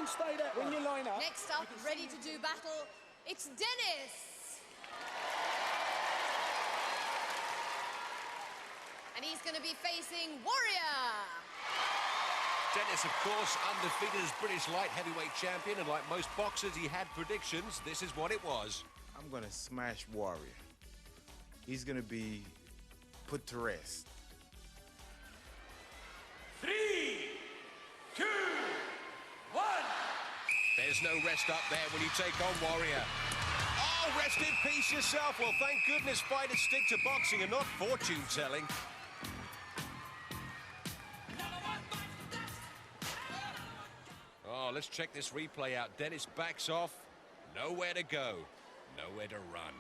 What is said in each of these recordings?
can stay there. When you line up... Next up, ready to do battle, it's Dennis. And he's going to be facing Warrior. Dennis, of course, undefeated as British light heavyweight champion, and like most boxers, he had predictions. This is what it was. I'm going to smash Warrior. He's going to be put to rest. 3, 2, 1. There's no rest up there when you take on Warrior. Oh, rest in peace yourself. Well, thank goodness fighters stick to boxing and not fortune-telling. Oh, let's check this replay out. Dennis backs off. Nowhere to go. Nowhere to run.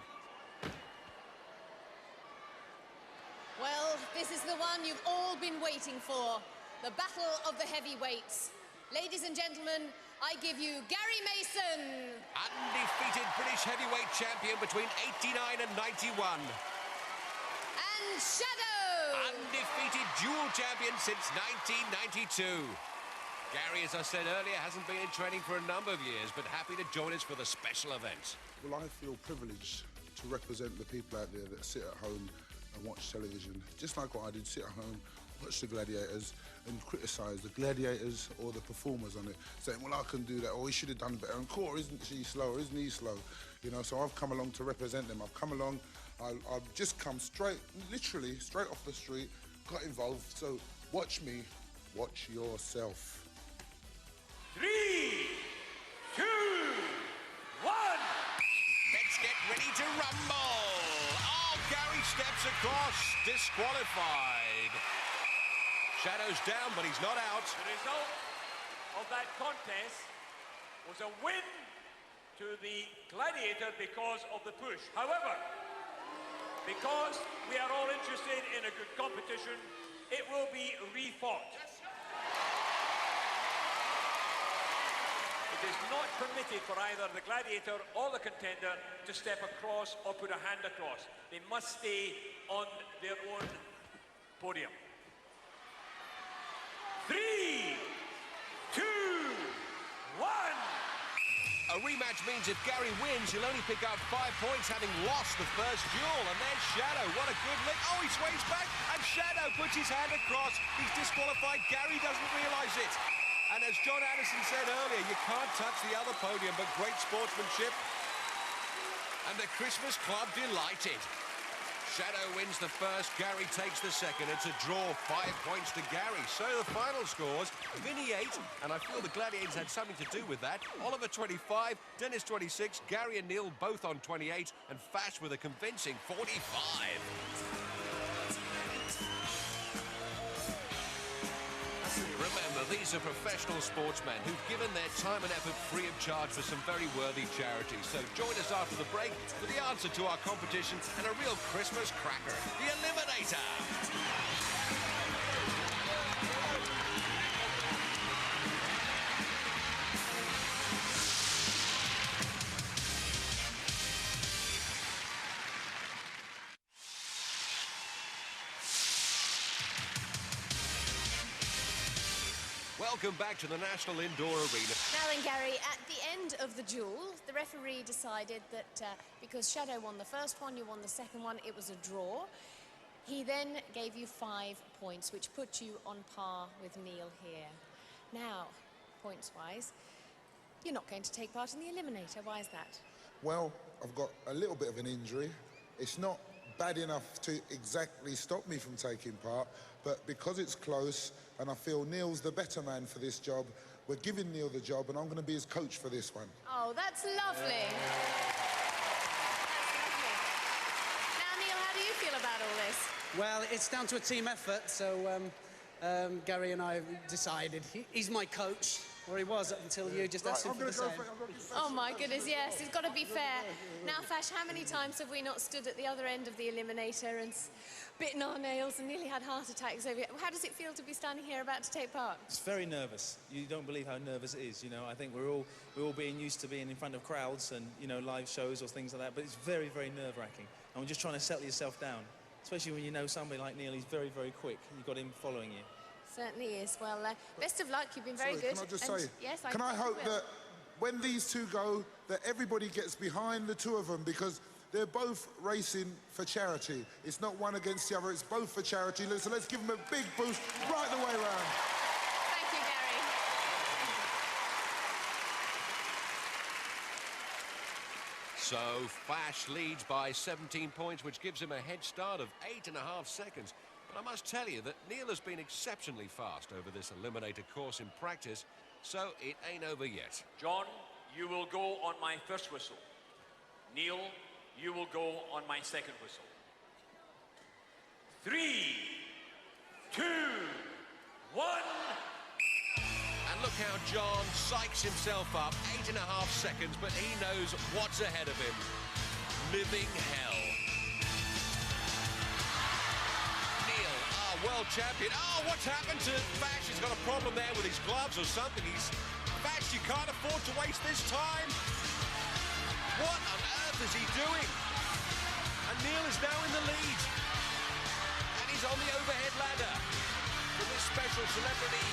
Well, this is the one you've all been waiting for. The battle of the heavyweights. Ladies and gentlemen, I give you Gary Mason. Undefeated British heavyweight champion between 89 and 91. And Shadow. Undefeated dual champion since 1992. Gary, as I said earlier, hasn't been in training for a number of years, but happy to join us for the special event. Well, I feel privileged to represent the people out there that sit at home and watch television, just like what I did, sit at home, watch the Gladiators and criticise the Gladiators or the performers on it, saying, well, I can do that, or he should have done better, and Cora, isn't she slow, or isn't he slow? You know, so I've come along to represent them. I've come along, I've just come straight, literally, straight off the street, got involved, so watch me, watch yourself. 3, 2, 1. Let's get ready to rumble. Oh, Gary steps across, disqualified. Shadow's down, but he's not out. The result of that contest was a win to the Gladiator because of the push. However, because we are all interested in a good competition, it will be refought. It is not permitted for either the Gladiator or the contender to step across or put a hand across. They must stay on their own podium. 3, 2, 1. A rematch means if Gary wins, he'll only pick up 5 points, having lost the first duel. And there's Shadow. What a good lick. Oh, he sways back, and Shadow puts his hand across. He's disqualified. Gary doesn't realise it. And as John Anderson said earlier, you can't touch the other podium, but great sportsmanship. And the Christmas Club delighted. Shadow wins the first, Gary takes the second. It's a draw, 5 points to Gary. So the final scores, Vinny 8, and I feel the Gladiators had something to do with that. Oliver 25, Dennis 26, Gary and Neil both on 28, and Fash with a convincing 45. Remember, these are professional sportsmen who've given their time and effort free of charge for some very worthy charities. So join us after the break for the answer to our competition and a real Christmas cracker, the Eliminator. Welcome back to the National Indoor Arena. Now then, Gary, at the end of the duel, the referee decided that because Shadow won the first one, you won the second one, it was a draw. He then gave you 5 points, which put you on par with Neil here. Now, points-wise, you're not going to take part in the Eliminator. Why is that? Well, I've got a little bit of an injury. It's not bad enough to exactly stop me from taking part, but because it's close and I feel Neil's the better man for this job, we're giving Neil the job and I'm going to be his coach for this one. Oh, that's lovely. That's lovely. Now, Neil, how do you feel about all this? Well, it's down to a team effort, so Gary and I decided. He's my coach, or he was up until you just asked him for the same. Oh, my goodness, yes, it's got to be fair. Now, Fash, how many times have we not stood at the other end of the Eliminator and bitten our nails and nearly had heart attacks over it? How does it feel to be standing here about to take part? It's very nervous. You don't believe how nervous it is, you know. I think we're all being used to being in front of crowds and, you know, live shows or things like that, but it's very, very nerve-wracking. And we're just trying to settle yourself down, especially when you know somebody like Neil, he's very, very quick. You've got him following you. Certainly is. Well, best of luck. You've been very Sorry, good. Can I just And say, yes, can I hope will. that when these two go, that everybody gets behind the two of them, because they're both racing for charity. It's not one against the other, it's both for charity. So let's give them a big boost right the way around. Thank you, Gary. So Fash leads by 17 points, which gives him a head start of 8.5 seconds. But I must tell you that Neil has been exceptionally fast over this eliminator course in practice, so it ain't over yet. John, you will go on my first whistle. Neil, you will go on my second whistle. 3, 2, 1. And look how John psychs himself up. 8.5 seconds, but he knows what's ahead of him. Living hell. Neil, world champion. Oh, what's happened to Fash? He's got a problem there with his gloves or something. Fash, you can't afford to waste this time. What on earth is he doing? And Neil is now in the lead. And he's on the overhead ladder for this special celebrity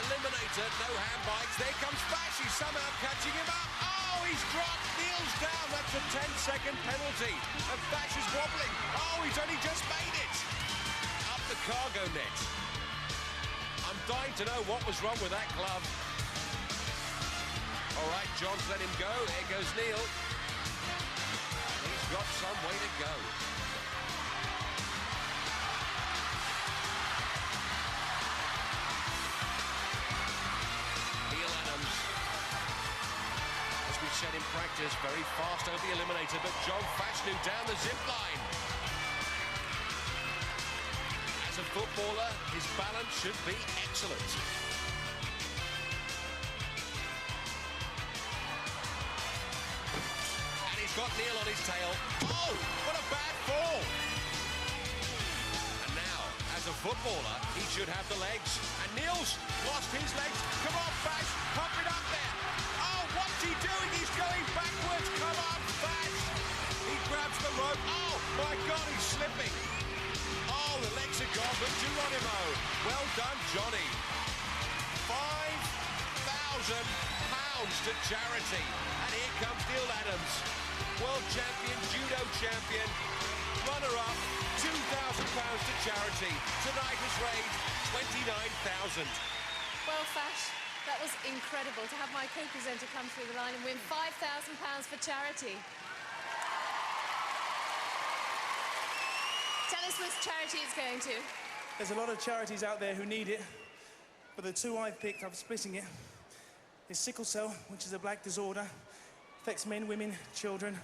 eliminator. No hand bikes. There comes Fash. He's somehow catching him up. Oh, he's dropped. Neil's down. That's a 10-second penalty. And Fash is wobbling. Oh, he's only just made it. Up the cargo net. I'm dying to know what was wrong with that glove. All right, John's let him go. There goes Neil. He's got some way to go. Neil Adams, as we said in practice, very fast over the eliminator, but John Fashanu down the zip line. As a footballer, his balance should be excellent. He's got Neil on his tail. Oh, what a bad fall. And now, as a footballer, he should have the legs. And Neil's lost his legs. Come on, Fash, pump it up there. Oh, what's he doing? He's going backwards. Come on, Fash. He grabs the rope. Oh, my God, he's slipping. Oh, the legs are gone, but Geronimo. Well done, Johnny. £5,000 to charity. And here comes Neil Adams. World champion, judo champion, runner-up, £2,000 to charity. Tonight has raised 29,000. Well, Fash, that was incredible to have my co-presenter come through the line and win £5,000 for charity. Tell us which charity it's going to. There's a lot of charities out there who need it, but the two I've picked, I'm splitting it, is sickle cell, which is a black disorder, affects men, women, children,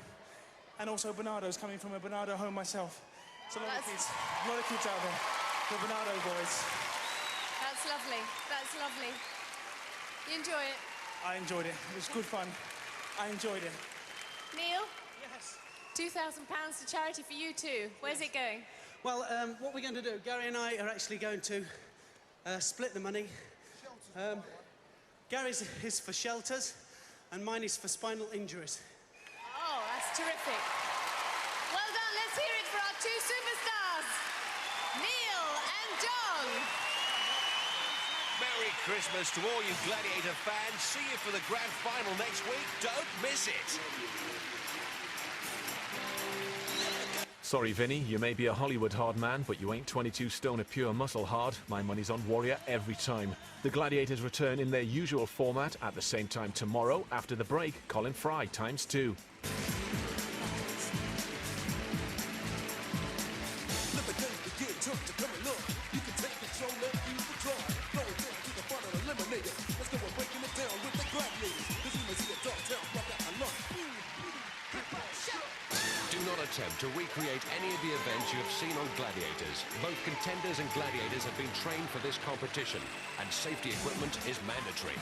and also Bernardo's, coming from a Bernardo home myself. It's a lot of kids out there, the Bernardo boys. That's lovely, that's lovely. You enjoy it? I enjoyed it. It was good fun. I enjoyed it. Neil? Yes. £2,000 to charity for you too. Where's it going? Well, what we're going to do, Gary and I are actually going to split the money. Gary's is for shelters, and mine is for spinal injuries. Oh, that's terrific. Well done. Let's hear it for our two superstars, Neil and John. Merry Christmas to all you Gladiator fans. See you for the grand final next week. Don't miss it. Sorry, Vinny, you may be a Hollywood hard man, but you ain't 22 stone of pure muscle hard. My money's on Warrior every time. The Gladiators return in their usual format at the same time tomorrow. After the break, Colin Fry ×2. Do not attempt to recreate any of the events you have seen on Gladiators. Both contenders and gladiators have been trained for this competition, and safety equipment is mandatory.